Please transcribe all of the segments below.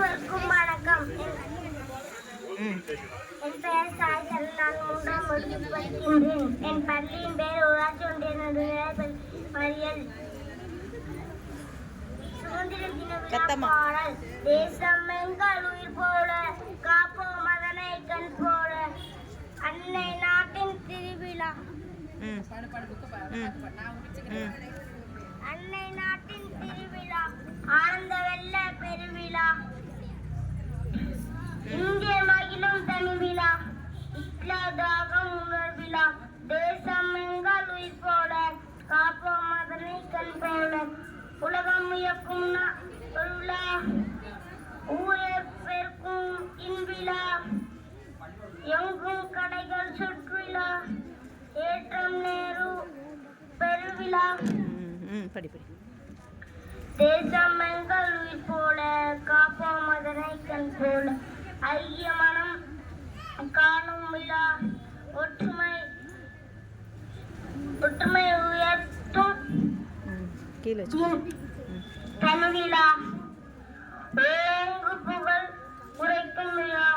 அனைவருக்கும் வணக்கம். என் பெயர் சாய்சல். நான் 3ஆம் வகுப்பு படிக்கின்றேன். என் பள்ளியின் பெயர் ஊராட்சி ஒன்றிய நடுநிலைப்பள்ளி மறியல். சுதந்திர தின விழா பாடல். தேசம் எங்கள் உயிர் போல, காப்போம் அதனை கண் போல. அன்னை நாட்டின் திருவிழா. அன்னை நாட்டின் திருவிழா, ஆனந்த வெள்ள பெருவிழா. இங்கே மகிழும் தனி விழா, இஸ்லாதாகம் உணர்விழா. தேசம் எங்கள் உயிர் போல, காப்போம் அதனை கண் போல. உலகம் இயக்கும் விழா, ஊரே பெருக்கும் இன்விழா. எங்கும் கடைகள் சுற்றுலா, ஏற்றம் நேரு பெருவிழா. தேசம் எங்கள் உயிர் போல, காப்போம் அதனை கண் போல. ஐக்கிய மனம் காணும் விழா, ஒற்றுமை உயர்த்தும் தமிழா. வேங்கு புகழ் உரைக்கும் விழா,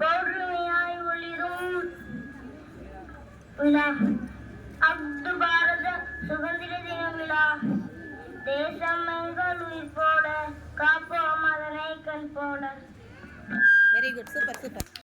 பௌர்ணமியாய் ஒளிரும் விழா. அப்து பாரத சுதந்திர தின விழா. தேசம் எங்கள் உயிர் போல, காப்போம் அதனை கண் போல. Very good, super super.